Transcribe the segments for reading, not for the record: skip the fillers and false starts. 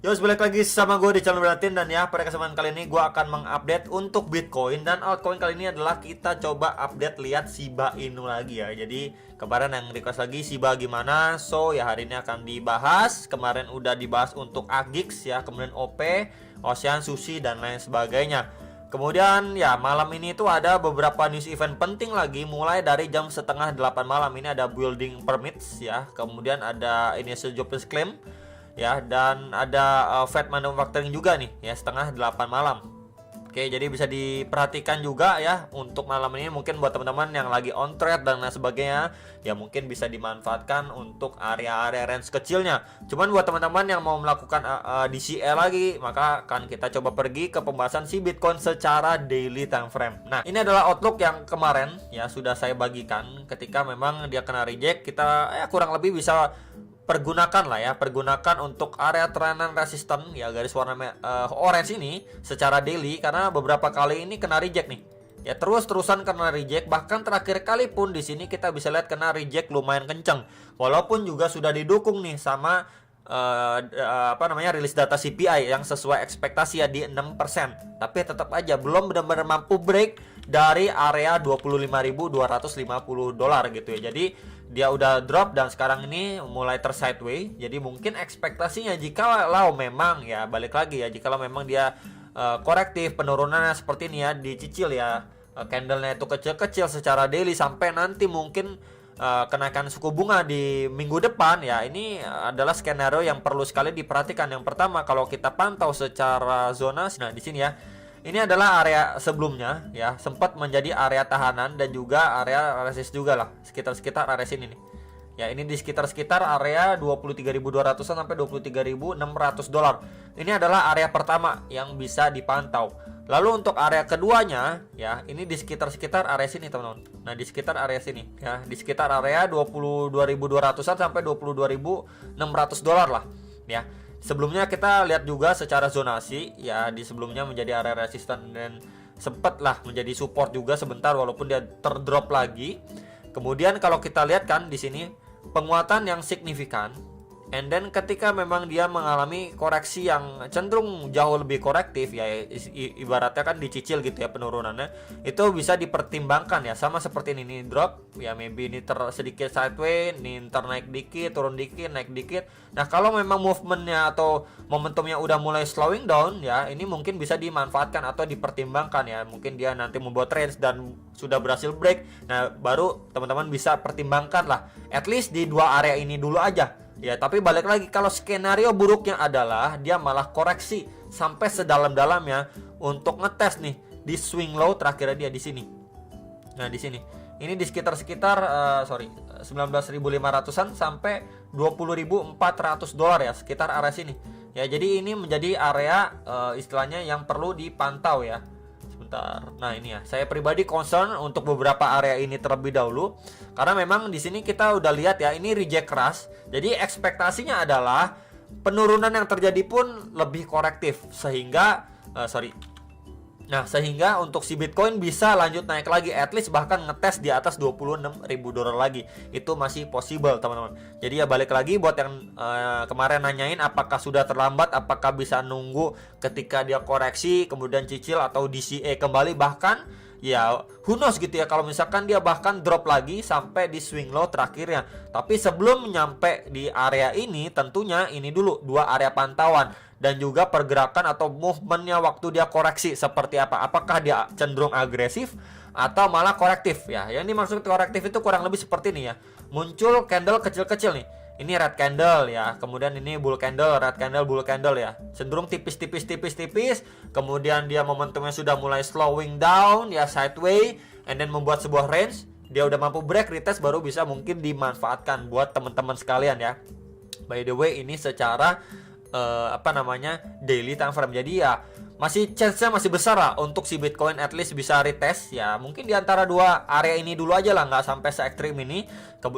Yo, balik lagi sama gue di channel Beratin. Dan ya, pada kesempatan kali ini gue akan mengupdate untuk Bitcoin dan altcoin. Kali ini adalah kita coba update lihat Shiba Inu lagi ya. Jadi kemarin yang request lagi Shiba gimana, so ya hari ini akan dibahas. Kemarin udah dibahas untuk Agix ya, kemudian OP, Ocean, Sushi dan lain sebagainya. Kemudian ya malam ini tuh ada beberapa news event penting lagi, mulai dari jam setengah 8 malam. Ini ada building permits ya, kemudian ada initial job claim ya, dan ada Fed manufacturing juga nih ya, setengah 8 malam. Oke, jadi bisa diperhatikan juga ya untuk malam ini. Mungkin buat teman-teman yang lagi on trade dan lain sebagainya ya, mungkin bisa dimanfaatkan untuk area-area range kecilnya. Cuman buat teman-teman yang mau melakukan DCA lagi, maka akan kita coba pergi ke pembahasan si Bitcoin secara daily time frame. Nah, ini adalah outlook yang kemarin ya sudah saya bagikan. Ketika memang dia kena reject, kita kurang lebih bisa pergunakan untuk area trend resisten ya, garis warna orange ini secara daily, karena beberapa kali ini kena reject nih ya, terus-terusan kena reject. Bahkan terakhir kali pun di sini kita bisa lihat kena reject lumayan kenceng, walaupun juga sudah didukung nih sama rilis data CPI yang sesuai ekspektasi ya di 6%, tapi tetap aja belum benar-benar mampu break dari area $25.250 gitu ya. Jadi dia udah drop dan sekarang ini mulai tersideways. Jadi mungkin ekspektasinya jika memang ya, balik lagi ya, jika memang dia korektif penurunannya seperti ini ya, dicicil ya, candlenya itu kecil-kecil secara daily sampai nanti mungkin kenaikan suku bunga di minggu depan ya. Ini adalah skenario yang perlu sekali diperhatikan. Yang pertama, kalau kita pantau secara zona, nah di sini ya, ini adalah area sebelumnya ya, sempat menjadi area tahanan dan juga area resist juga lah, sekitar area sini nih ya. Ini di sekitar area 23.200 sampai $23.600. Ini adalah area pertama yang bisa dipantau. Lalu untuk area keduanya ya, ini di sekitar area sini teman-teman. Nah, di sekitar area sini ya, di sekitar area 22.200-an sampai $22.600 lah ya. Sebelumnya kita lihat juga secara zonasi ya, di sebelumnya menjadi area resisten dan sempat lah menjadi support juga sebentar, walaupun dia terdrop lagi. Kemudian kalau kita lihat kan di sini penguatan yang signifikan, and then ketika memang dia mengalami koreksi yang cenderung jauh lebih korektif ya, ibaratnya kan dicicil gitu ya penurunannya, itu bisa dipertimbangkan ya, sama seperti ini drop ya, maybe ini sedikit sideways, ini naik dikit, turun dikit, naik dikit. Nah, kalau memang movementnya atau momentumnya udah mulai slowing down ya, ini mungkin bisa dimanfaatkan atau dipertimbangkan ya. Mungkin dia nanti membuat range dan sudah berhasil break, nah baru teman-teman bisa pertimbangkan lah, at least di dua area ini dulu aja ya. Tapi balik lagi, kalau skenario buruknya adalah dia malah koreksi sampai sedalam-dalamnya untuk ngetes nih di swing low terakhir dia di sini. Nah, di sini ini di sekitar 19.500-an sampai $20.400 ya, sekitar area sini ya. Jadi ini menjadi area istilahnya yang perlu dipantau ya. Sebentar. Nah, ini ya, saya pribadi concern untuk beberapa area ini terlebih dahulu, karena memang di sini kita udah lihat ya, ini reject keras. Jadi ekspektasinya adalah penurunan yang terjadi pun lebih korektif, sehingga sehingga untuk si Bitcoin bisa lanjut naik lagi, at least bahkan ngetes di atas $26.000 lagi. Itu masih possible teman-teman. Jadi ya balik lagi buat yang kemarin nanyain apakah sudah terlambat, apakah bisa nunggu ketika dia koreksi kemudian cicil atau DCA kembali, bahkan ya who knows gitu ya, kalau misalkan dia bahkan drop lagi sampai di swing low terakhirnya. Tapi sebelum nyampe di area ini, tentunya ini dulu dua area pantauan dan juga pergerakan atau movementnya waktu dia koreksi seperti apa. Apakah dia cenderung agresif atau malah korektif ya. Yang dimaksud korektif itu kurang lebih seperti ini ya, muncul candle kecil-kecil nih. Ini red candle ya, kemudian ini bull candle, red candle, bull candle ya, cenderung tipis. Kemudian dia momentumnya sudah mulai slowing down ya, sideways, and then membuat sebuah range. Dia udah mampu break, retest, baru bisa mungkin dimanfaatkan buat teman-teman sekalian ya. By the way, ini secara daily time frame. Jadi ya chance-nya masih besar lah untuk si Bitcoin at least bisa retest ya, mungkin di antara dua area ini dulu aja lah, nggak sampai se-ekstrim ini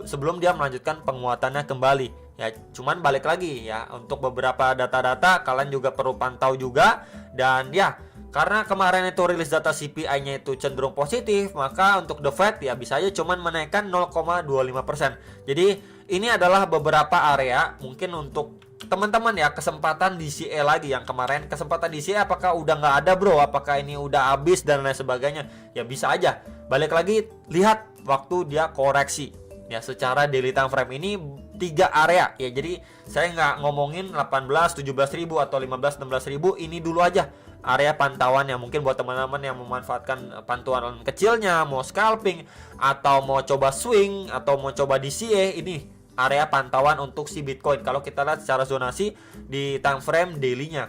sebelum dia melanjutkan penguatannya kembali ya. Cuman balik lagi ya, untuk beberapa data-data kalian juga perlu pantau juga. Dan ya, karena kemarin itu rilis data CPI-nya itu cenderung positif, maka untuk the Fed ya bisa aja cuman menaikkan 0,25%. Jadi ini adalah beberapa area mungkin untuk teman-teman ya, kesempatan DCA lagi yang kemarin. Kesempatan DCA apakah udah nggak ada bro? Apakah ini udah habis dan lain sebagainya? Ya bisa aja. Balik lagi, lihat waktu dia koreksi. Ya secara daily time frame ini 3 area ya. Jadi saya nggak ngomongin 18, 17 ribu atau 15, 16 ribu. Ini dulu aja area pantauannya. Mungkin buat teman-teman yang memanfaatkan pantauan kecilnya, mau scalping atau mau coba swing atau mau coba DCA, ini area pantauan untuk si Bitcoin kalau kita lihat secara zonasi di time frame daily-nya.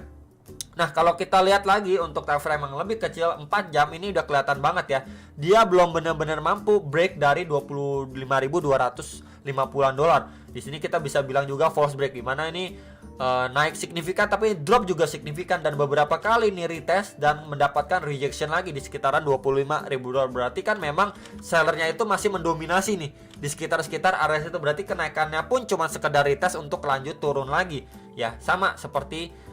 Nah, kalau kita lihat lagi untuk time frame yang lebih kecil 4 jam, ini udah kelihatan banget ya. Dia belum benar-benar mampu break dari 25.250-an dolar. Di sini kita bisa bilang juga false break, di mana ini naik signifikan tapi drop juga signifikan, dan beberapa kali nih retest dan mendapatkan rejection lagi di sekitaran 25.000 dolar. Berarti kan memang sellernya itu masih mendominasi nih di sekitar area itu. Berarti kenaikannya pun cuma sekedar retest untuk lanjut turun lagi ya. Sama seperti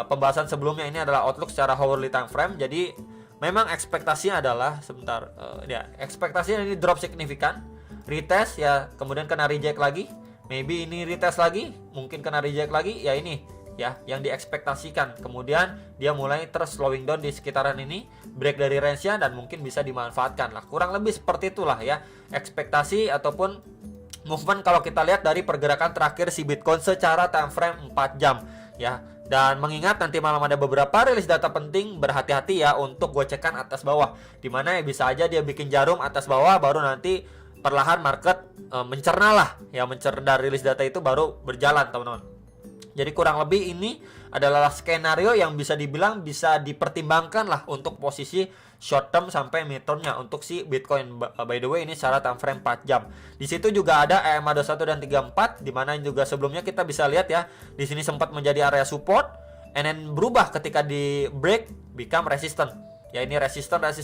pembahasan sebelumnya, ini adalah outlook secara hourly time frame. Jadi memang ekspektasinya adalah ekspektasinya ini drop signifikan, retest ya, kemudian kena reject lagi. Maybe ini retest lagi, mungkin kena reject lagi, ya ini ya yang diekspektasikan. Kemudian dia mulai terus slowing down di sekitaran ini, break dari range-nya dan mungkin bisa dimanfaatkan lah. Kurang lebih seperti itulah ya ekspektasi ataupun movement kalau kita lihat dari pergerakan terakhir si Bitcoin secara time frame 4 jam ya. Dan mengingat nanti malam ada beberapa rilis data penting, berhati-hati ya untuk gocekan atas bawah, dimana ya bisa aja dia bikin jarum atas bawah, baru nanti perlahan market mencerna lah ya, mencerna rilis data itu baru berjalan teman-teman. Jadi kurang lebih ini adalah skenario yang bisa dibilang bisa dipertimbangkan lah untuk posisi short term sampai mid termnya untuk si Bitcoin. By the way, ini secara time frame 4 jam. Di situ juga ada EMA 21 dan 34, di mana juga sebelumnya kita bisa lihat ya, di sini sempat menjadi area support and then berubah ketika di break become resistance. Ya ini resistance.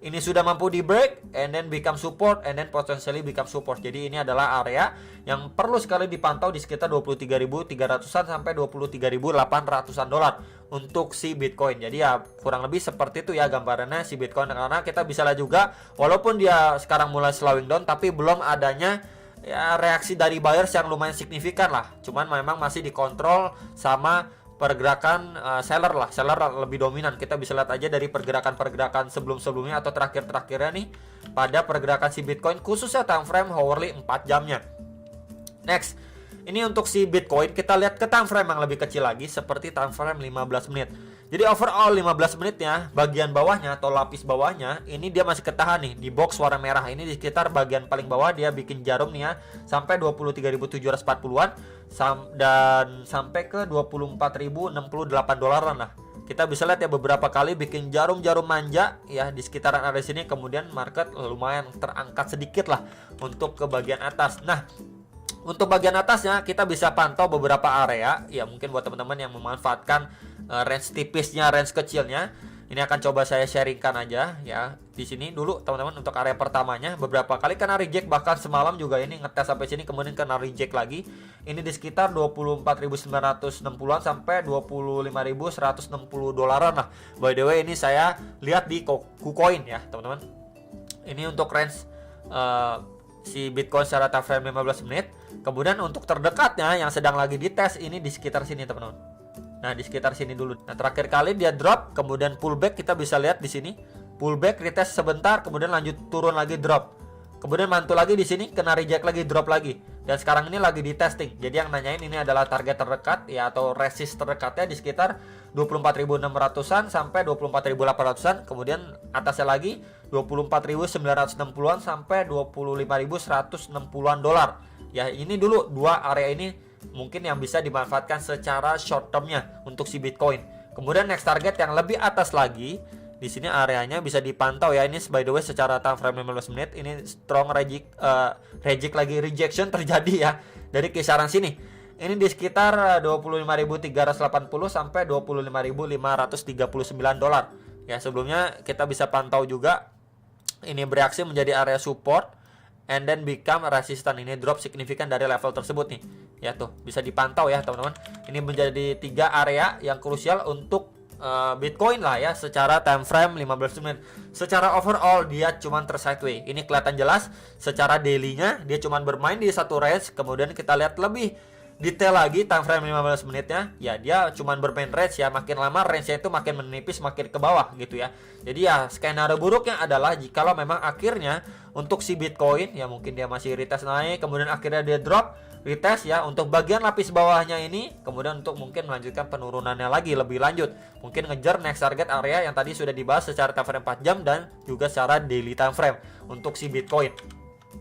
Ini sudah mampu di break and then become support and then potentially become support. Jadi ini adalah area yang perlu sekali dipantau di sekitar 23.300-an sampai 23.800-an dolar untuk si Bitcoin. Jadi ya kurang lebih seperti itu ya gambarannya si Bitcoin. Karena kita bisa lihat juga walaupun dia sekarang mulai slowing down, tapi belum adanya ya reaksi dari buyers yang lumayan signifikan lah. Cuman memang masih dikontrol sama pergerakan seller lah. Seller lebih dominan. Kita bisa lihat aja dari pergerakan sebelum-sebelumnya atau terakhir-terakhirnya nih pada pergerakan si Bitcoin, khususnya time frame hourly 4 jamnya. Next, ini untuk si Bitcoin kita lihat ke time frame yang lebih kecil lagi seperti time frame 15 menit. Jadi overall 15 menitnya bagian bawahnya atau lapis bawahnya ini dia masih ketahan nih di box warna merah. Ini di sekitar bagian paling bawah dia bikin jarum nih ya sampai 23.740-an dan sampai ke 24.068 dolaran lah. Kita bisa lihat ya beberapa kali bikin jarum-jarum manja ya di sekitaran area sini, kemudian market lumayan terangkat sedikit lah untuk ke bagian atas. Nah, untuk bagian atasnya kita bisa pantau beberapa area ya, mungkin buat teman-teman yang memanfaatkan range tipisnya, range kecilnya. Ini akan coba saya sharingkan aja ya. Di sini dulu teman-teman untuk area pertamanya beberapa kali kena reject, bahkan semalam juga ini ngetes sampai sini kemudian kena reject lagi. Ini di sekitar 24.960-an sampai 25.160 dolaran lah. By the way, ini saya lihat di KuCoin ya, teman-teman. Ini untuk range si Bitcoin secara time frame 15 menit. Kemudian untuk terdekatnya yang sedang lagi dites ini di sekitar sini, teman-teman. Nah, di sekitar sini dulu. Nah, terakhir kali dia drop, kemudian pullback, kita bisa lihat di sini. Pullback, retest sebentar, kemudian lanjut turun lagi drop. Kemudian mantul lagi di sini, kena reject lagi, drop lagi. Dan sekarang ini lagi di testing. Jadi yang nanyain ini adalah target terdekat ya atau resist terdekatnya di sekitar 24.600-an sampai 24.800-an. Kemudian atasnya lagi 24.960-an sampai 25.160-an dolar. Ya, ini dulu dua area ini mungkin yang bisa dimanfaatkan secara short termnya untuk si Bitcoin. Kemudian next target yang lebih atas lagi, di sini areanya bisa dipantau ya. Ini by the way secara time frame 15 menit ini strong rejection terjadi ya dari kisaran sini. Ini di sekitar 25.380 sampai 25.539 dolar. Ya, sebelumnya kita bisa pantau juga ini bereaksi menjadi area support and then become resistant. Ini drop signifikan dari level tersebut nih. Ya tuh, bisa dipantau ya teman-teman. Ini menjadi 3 area yang krusial untuk Bitcoin lah ya secara time frame 15 menit. Secara overall dia cuman tersideways. Ini kelihatan jelas secara daily-nya dia cuman bermain di satu range. Kemudian kita lihat lebih detail lagi time frame 15 menitnya, ya dia cuman bermain range ya, makin lama range-nya itu makin menipis, makin ke bawah gitu ya. Jadi ya skenario buruknya adalah jikalau memang akhirnya untuk si Bitcoin ya mungkin dia masih retest naik, kemudian akhirnya dia drop, retest ya untuk bagian lapis bawahnya ini, kemudian untuk mungkin melanjutkan penurunannya lagi lebih lanjut, mungkin ngejar next target area yang tadi sudah dibahas secara time frame 4 jam dan juga secara daily time frame untuk si Bitcoin.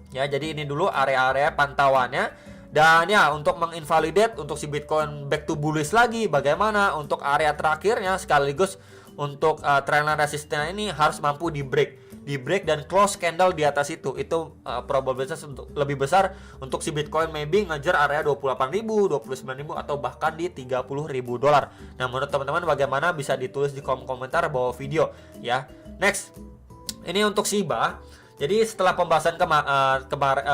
Ya, jadi ini dulu area-area pantauannya. Dan ya untuk menginvalidate untuk si Bitcoin back to bullish lagi, bagaimana untuk area terakhirnya sekaligus untuk trendline resistance ini harus mampu di break dan close candle di atas itu probabilitas untuk lebih besar untuk si Bitcoin maybe ngejar area 28.000, 29.000 atau bahkan di 30.000 dolar. Nah, menurut teman-teman bagaimana bisa ditulis di kolom komentar bawah video ya. Next, ini untuk Shiba. Jadi setelah pembahasan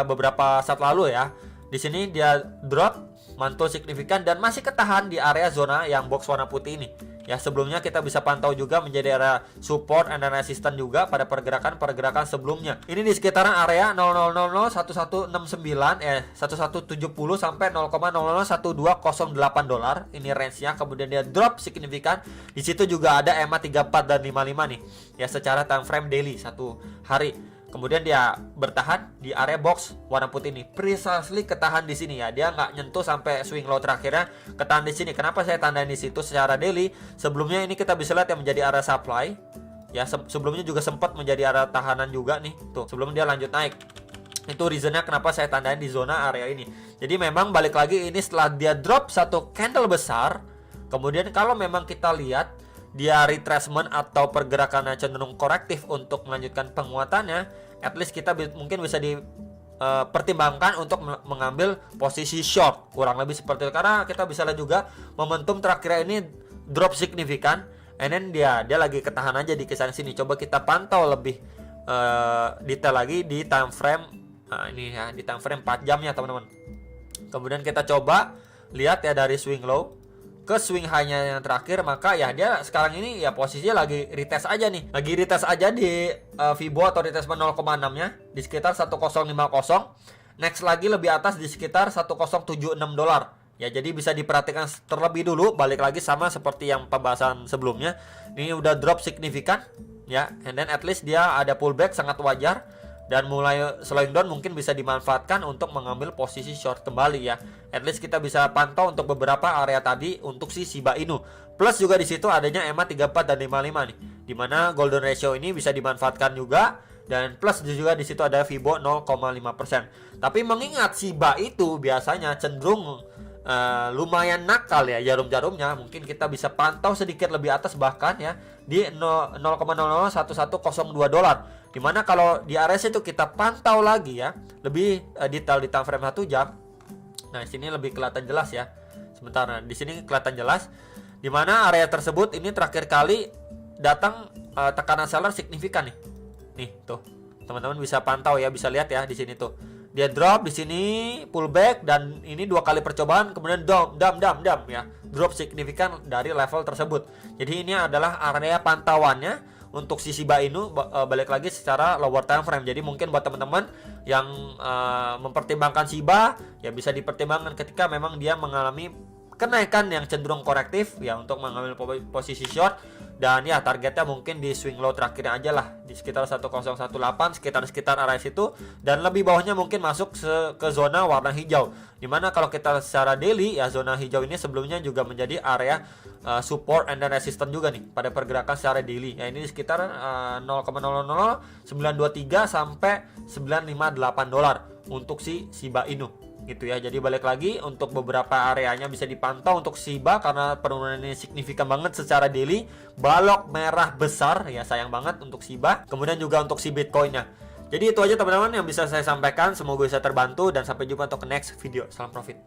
beberapa saat lalu ya, di sini dia drop, mantul signifikan dan masih ketahan di area zona yang box warna putih ini. Ya, sebelumnya kita bisa pantau juga menjadi area support and resistance juga pada pergerakan sebelumnya. Ini di sekitaran area 0,0001169 1170 sampai 0,001208 dolar. Ini range-nya, kemudian dia drop signifikan. Di situ juga ada EMA 34 dan 55 nih. Ya, secara time frame daily satu hari. Kemudian dia bertahan di area box warna putih ini, precisely ketahan di sini ya. Dia nggak nyentuh sampai swing low terakhirnya, ketahan di sini. Kenapa saya tandain di situ secara daily? Sebelumnya ini kita bisa lihat yang menjadi area supply. Ya, sebelumnya juga sempat menjadi area tahanan juga nih. Tuh, sebelum dia lanjut naik. Itu reasonnya kenapa saya tandain di zona area ini. Jadi memang balik lagi ini setelah dia drop satu candle besar, kemudian kalau memang kita lihat dia retracement atau pergerakannya cenderung korektif untuk melanjutkan penguatannya, at least kita mungkin bisa dipertimbangkan untuk mengambil posisi short, kurang lebih seperti itu. Karena kita bisa lihat juga momentum terakhir ini drop signifikan, and then dia lagi ketahan aja di kisaran sini. Coba kita pantau lebih detail lagi di time frame ini ya, di time frame 4 jamnya teman-teman. Kemudian kita coba lihat ya dari swing low ke swing high-nya yang terakhir, maka ya dia sekarang ini ya posisinya lagi retest aja nih. Lagi retest aja di Fibo atau retracement 0,6-nya di sekitar 1050. Next lagi lebih atas di sekitar 1076 dolar. Ya, jadi bisa diperhatikan terlebih dulu, balik lagi sama seperti yang pembahasan sebelumnya. Ini udah drop signifikan ya, and then at least dia ada pullback sangat wajar. Dan mulai slowing down mungkin bisa dimanfaatkan untuk mengambil posisi short kembali ya. At least kita bisa pantau untuk beberapa area tadi untuk si Shiba Inu. Plus juga di situ adanya EMA 34 dan 55 nih, dimana golden ratio ini bisa dimanfaatkan juga. Dan plus juga di situ ada Fibo 0,5%. Tapi mengingat Shiba itu biasanya cenderung lumayan nakal ya jarum-jarumnya, mungkin kita bisa pantau sedikit lebih atas bahkan ya di 0,001102 dolar. Dimana kalau di area itu kita pantau lagi ya lebih detail di time frame 1 jam. Nah, sini lebih kelihatan jelas ya. Sebentar, nah, di sini kelihatan jelas dimana area tersebut ini terakhir kali datang tekanan seller signifikan nih. Nih tuh, teman-teman bisa pantau ya, bisa lihat ya di sini tuh. Dia drop di sini, pullback, dan ini 2 kali percobaan, kemudian dam ya, drop signifikan dari level tersebut. Jadi ini adalah area pantauannya untuk si Shiba Inu, balik lagi secara lower time frame. Jadi mungkin buat teman-teman yang mempertimbangkan Shiba ya bisa dipertimbangkan ketika memang dia mengalami kenaikan yang cenderung korektif ya untuk mengambil posisi short. Dan ya targetnya mungkin di swing low terakhirnya aja lah di sekitar 1018, sekitar area situ, dan lebih bawahnya mungkin masuk ke zona warna hijau. Dimana kalau kita secara daily ya zona hijau ini sebelumnya juga menjadi area support and resistance juga nih pada pergerakan secara daily. Ya, ini di sekitar 0,00923 sampai 958 dolar untuk si Shiba Inu. Gitu ya. Jadi balik lagi untuk beberapa areanya bisa dipantau untuk Shiba karena penurunannya signifikan banget secara daily, balok merah besar ya, sayang banget untuk Shiba. Kemudian juga untuk si Bitcoinnya. Jadi itu aja teman-teman yang bisa saya sampaikan, semoga bisa terbantu dan sampai jumpa untuk next video. Salam profit.